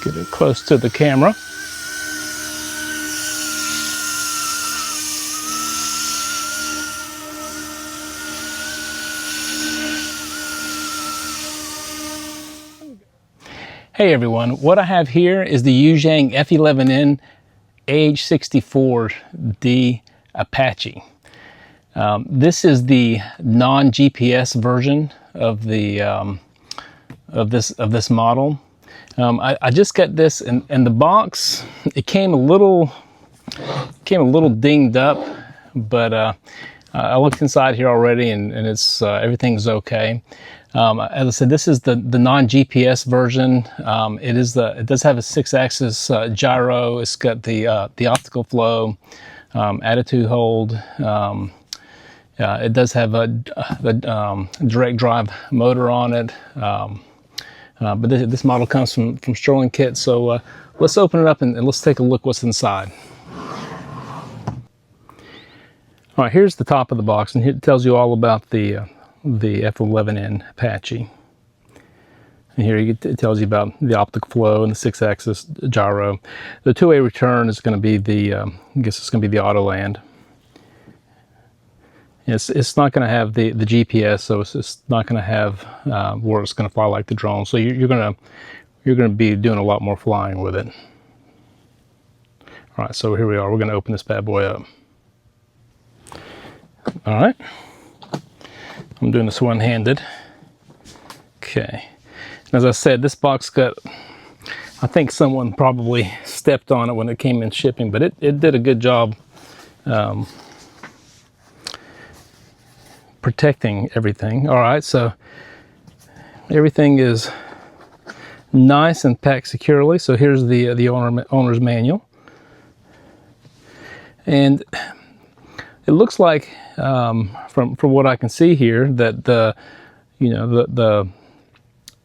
Get it close to the camera. Hey everyone, what I have here is the Xiang F11-N AH-64D Apache. This is the non-GPS version of the of this model. I just got this, and the box, it came a little dinged up, but I looked inside here already, and it's everything's okay. As I said, this is the non-GPS version. It does have a 6-axis gyro. It's got the optical flow, attitude hold. It does have a direct drive motor on it. But this model comes from Stirlingkit. So let's open it up and let's take a look what's inside. All right, here's the top of the box, and it tells you all about the F11-N Apache. And here it tells you about the optical flow and the 6-axis gyro. The two-way return is going to be I guess it's going to be the auto land. It's not going to have the GPS, so it's not going to have where it's going to fly like the drone. So you're going to be doing a lot more flying with it. All right, so here we are. We're going to open this bad boy up. All right. I'm doing this one-handed. Okay. As I said, this box got, I think someone probably stepped on it when it came in shipping, but it did a good job protecting everything. All right, so everything is nice and packed securely. So here's the owner's manual, and it looks like from what I can see here that the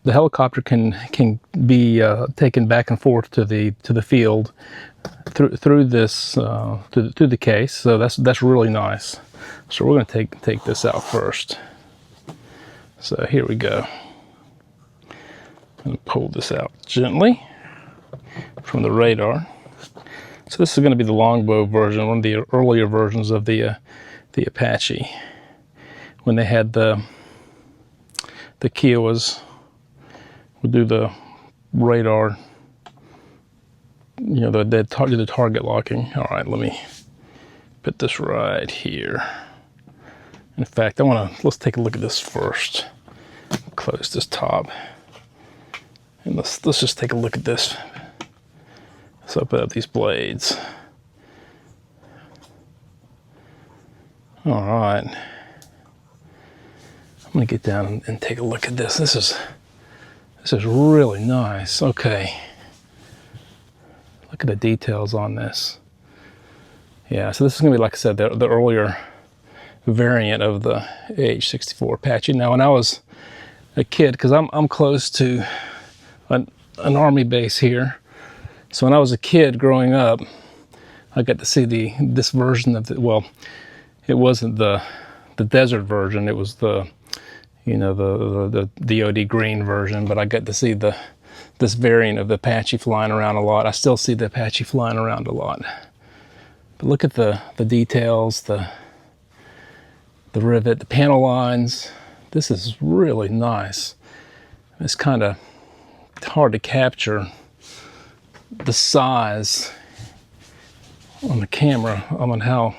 helicopter can be taken back and forth to the field through this through the case. So that's really nice. So we're going to take this out first. So here we go. I'm going to pull this out gently from the radar. So this is going to be the longbow version, one of the earlier versions of the Apache, when they had the Kiowas would do the radar, the target locking. All right, let me put this right here. In fact, let's take a look at this first. Close this top, and let's just take a look at this. Let's open up these blades. All right, I'm gonna get down and take a look at this. This is really nice. Okay, look at the details on this. Yeah, so this is gonna be, like I said, the earlier variant of the AH-64 Apache. Now, when I was a kid, because I'm close to an army base here, so when I was a kid growing up, I got to see this version of well, it wasn't the desert version. It was the DoD green version, but I got to see this variant of the Apache flying around a lot. I still see the Apache flying around a lot. But look at the details, the rivet, the panel lines. This is really nice. It's kind of hard to capture the size on the camera. On how.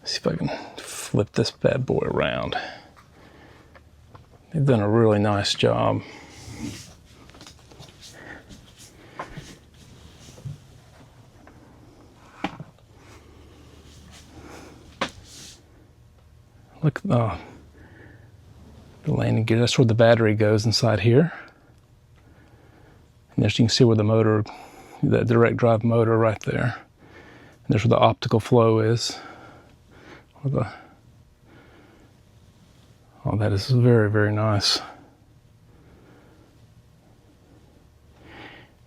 Let's see if I can flip this bad boy around. They've done a really nice job. Look, the landing gear, that's where the battery goes inside here. And as you can see where the motor, that direct drive motor right there. And there's where the optical flow is. Oh, that is very, very nice.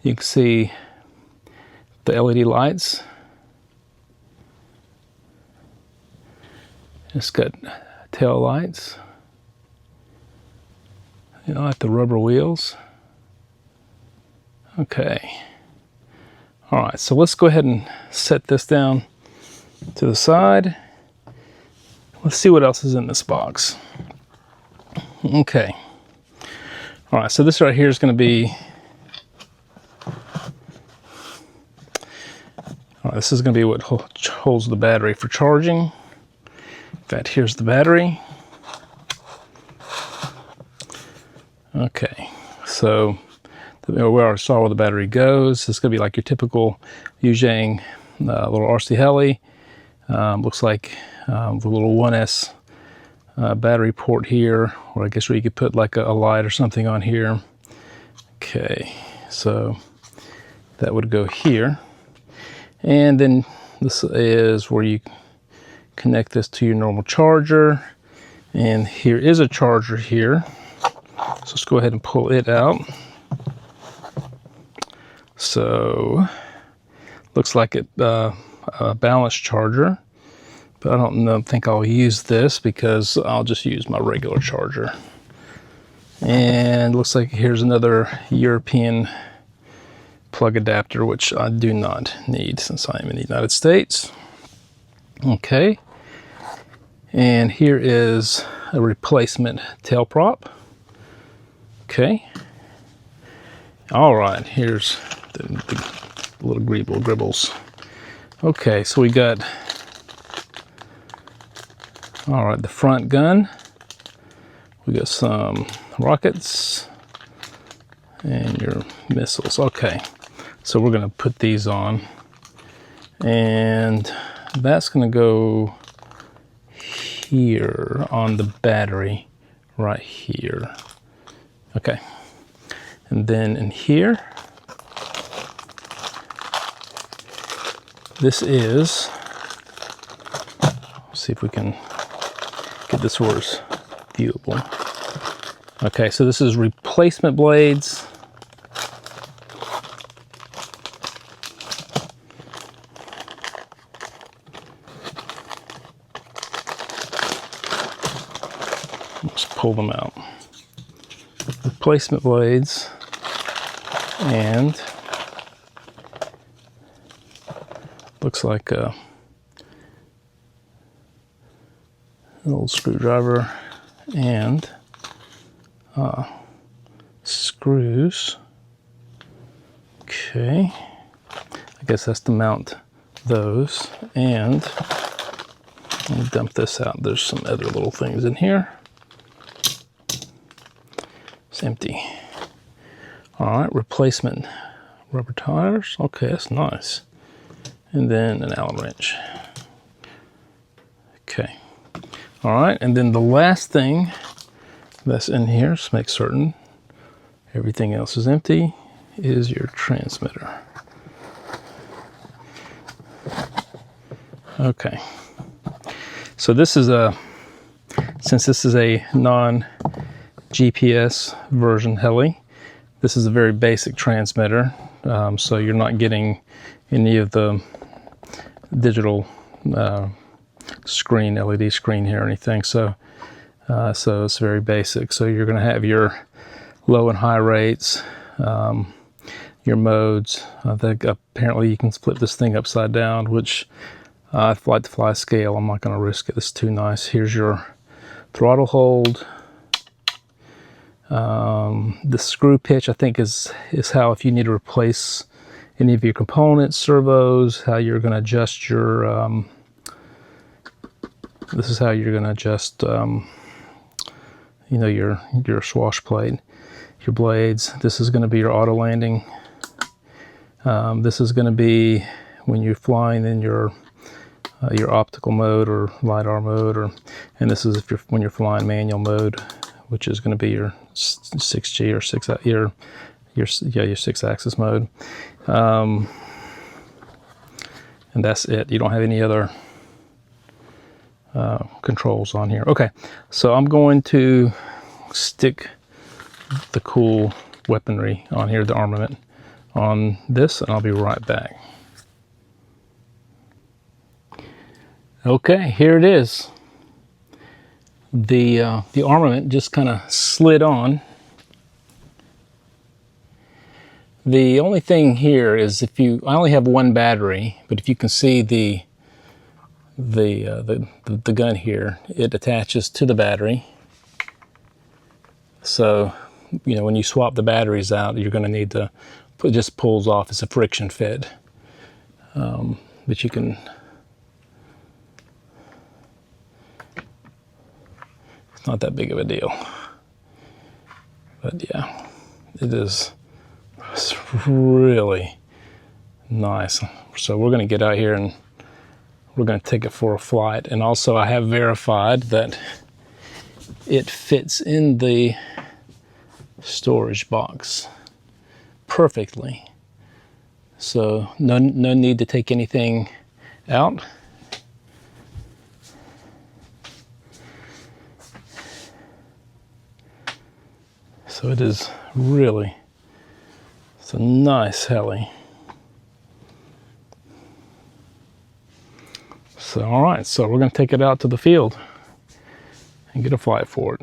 You can see the LED lights. It's got tail lights. You know, like the rubber wheels. Okay. All right, so let's go ahead and set this down to the side. Let's see what else is in this box. Okay. All right, so this right here is going to be, this is going to be what holds the battery for charging. In fact, here's the battery. Okay, so we already saw where the battery goes. This is going to be like your typical yuxiang little RC heli. Looks like the little 1S battery port here, or I guess where you could put like a light or something on here. Okay, so that would go here. And then this is where you connect this to your normal charger. And here is a charger here. So let's go ahead and pull it out. So looks like it a balanced charger, but I don't think I'll use this because I'll just use my regular charger. And looks like here's another European plug adapter, which I do not need since I am in the United States. Okay, and here is a replacement tail prop. Okay, all right, here's the little gribbles. Okay, so we got, all right, the front gun. We got some rockets and your missiles. Okay, so we're gonna put these on, and that's gonna go here on the battery right here. Okay, and then in here, this is, let's see if we can get this horse viewable. Okay, so this is replacement blades. Let's pull them out. Replacement blades, and looks like an old screwdriver and screws. Okay, I guess that's to mount those. And let me dump this out. There's some other little things in here. It's empty. All right, replacement rubber tires. Okay, that's nice. And then an Allen wrench. Okay. All right, and then the last thing that's in here, to make certain everything else is empty, is your transmitter. Okay. So this is since this is a non-GPS version heli, this is a very basic transmitter. So you're not getting any of the digital screen, LED screen here or anything. So it's very basic. So you're going to have your low and high rates, your modes. I think apparently you can flip this thing upside down, which I like to fly scale. I'm not going to risk it. It's too nice. Here's your throttle hold. The screw pitch, I think, is how, if you need to replace any of your components, servos, how you're going to adjust your this is how you're going to adjust you know, your swash plate, your blades. This is going to be your auto landing. This is going to be when you're flying in your optical mode or LiDAR mode, and this is when you're flying manual mode, which is going to be your 6G or your 6-axis mode. And that's it. You don't have any other controls on here. Okay, so I'm going to stick the cool weaponry on here, the armament on this, and I'll be right back. Okay, here it is. The armament just kind of slid on. The only thing here is I only have one battery, but if you can see the gun here, it attaches to the battery. So, you know, when you swap the batteries out, you're going to need to it just pulls off. It's a friction fit, but you can. It's not that big of a deal, but yeah, it's really nice. So we're going to get out here and we're going to take it for a flight. And also I have verified that it fits in the storage box perfectly. So no need to take anything out. So it is really, it's a nice heli. So, all right, so we're going to take it out to the field and get a flight for it.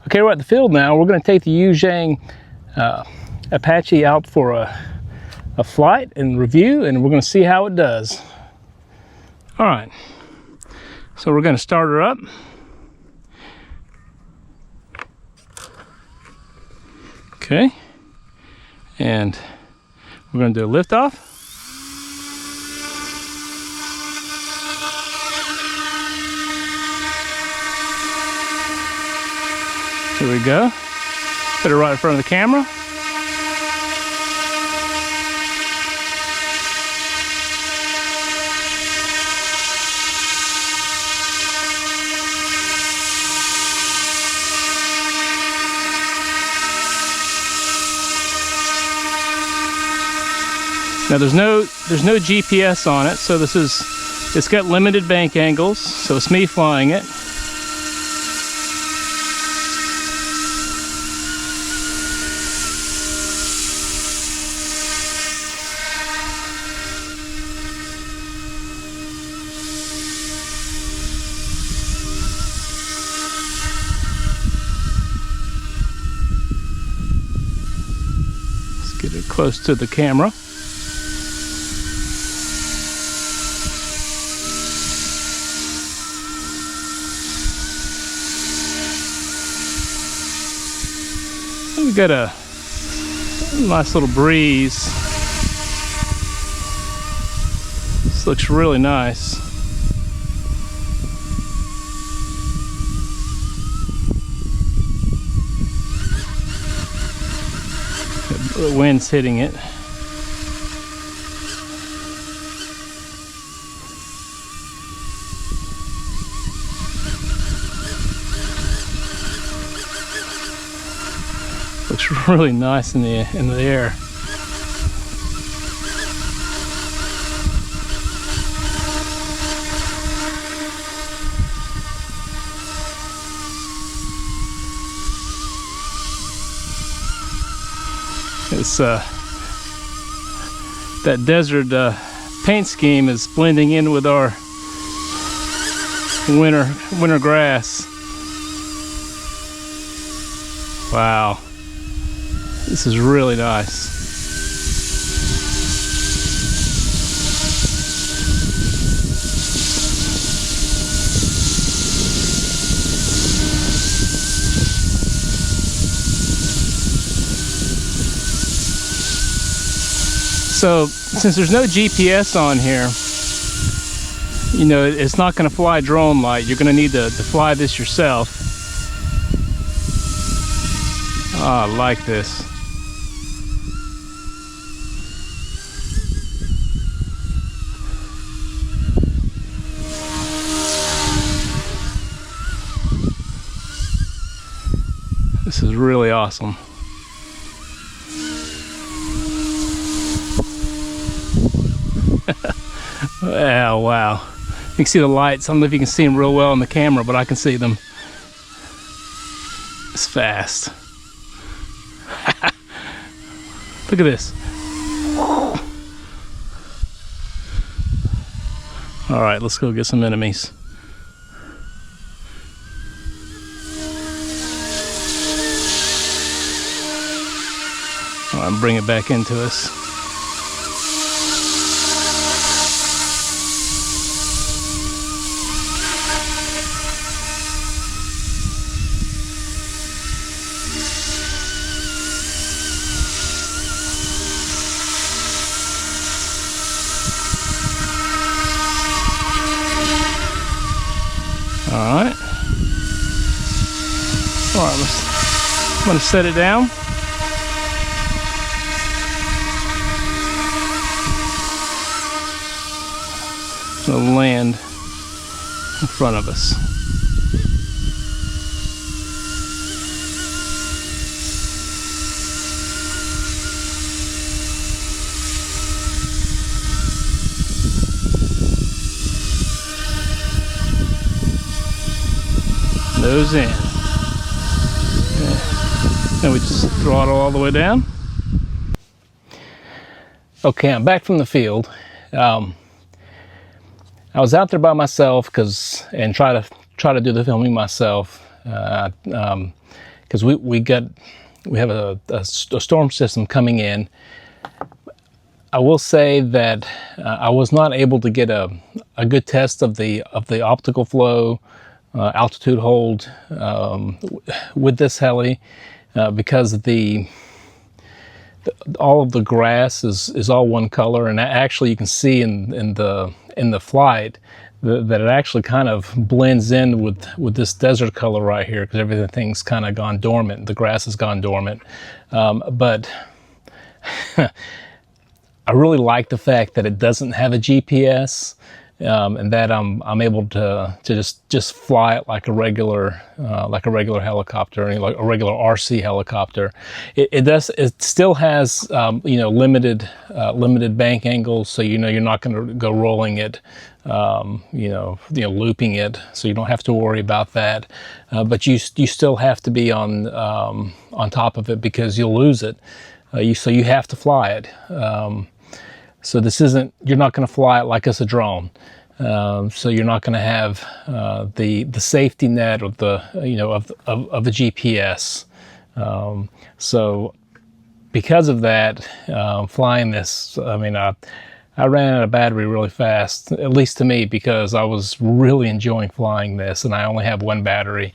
Okay, we're at the field now. We're going to take the Yuxiang Apache out for a flight and review, and we're going to see how it does. All right, so we're going to start her up. Okay, and we're going to do a liftoff. Here we go. Put it right in front of the camera. Now there's no GPS on it, so it's got limited bank angles, so it's me flying it. Let's get it close to the camera. We've got a nice little breeze. This looks really nice. The wind's hitting it. Looks really nice in the air. It's that desert paint scheme is blending in with our winter grass. Wow. This is really nice. So, since there's no GPS on here, you know, it's not going to fly drone light. You're going to need to fly this yourself. Oh, I like this. This is really awesome. Oh, wow. You can see the lights. I don't know if you can see them real well on the camera, but I can see them. It's fast. Look at this. All right, let's go get some enemies. I'll bring it back into us. Alright, I'm going to set it down. It's going to land in front of us. Nose in. Then we just throttle all the way down. Okay, I'm back from the field. I was out there by myself and try to do the filming myself because we have a storm system coming in. I will say that I was not able to get a good test of the optical flow, altitude hold with this heli because all of the grass is all one color, and actually you can see in the flight that it actually kind of blends in with this desert color right here because everything's kind of gone dormant. The grass has gone dormant, but I really like the fact that it doesn't have a GPS. And that I'm able to just fly it like a regular helicopter, like a regular RC helicopter. It still has limited bank angles, so you're not going to go rolling it, looping it, so you don't have to worry about that. But you still have to be on top of it because you'll lose it. So you have to fly it. So you're not going to fly it like it's a drone. So you're not going to have the safety net of the GPS. So because of that, flying this, I mean, I ran out of battery really fast, at least to me, because I was really enjoying flying this, and I only have one battery.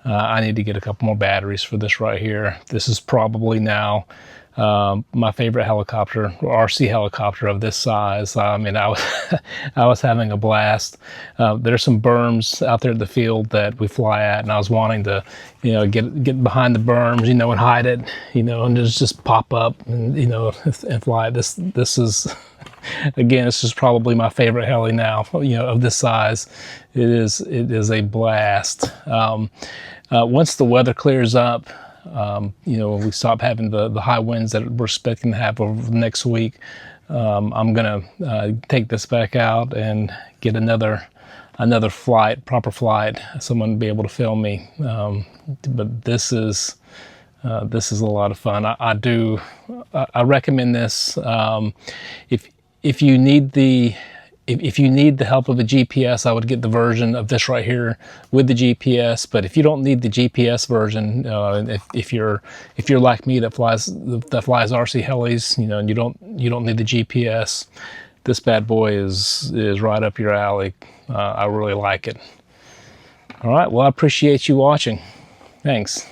I need to get a couple more batteries for this right here. This is probably now my favorite helicopter, RC helicopter of this size. I mean, I was having a blast. There's some berms out there at the field that we fly at, and I was wanting to, get behind the berms, and hide it, and just pop up and and fly. This is, again, this is probably my favorite heli now, of this size. It is a blast. Once the weather clears up, we stop having the high winds that we're expecting to have over the next week, I'm gonna take this back out and get another flight, proper flight, someone to be able to film me. But this is a lot of fun. I recommend this. If you need the help of a GPS, I would get the version of this right here with the GPS. But if you don't need the GPS version, if you're like me that flies RC helis, and you don't need the GPS, this bad boy is right up your alley. I really like it. All right, well, I appreciate you watching. Thanks.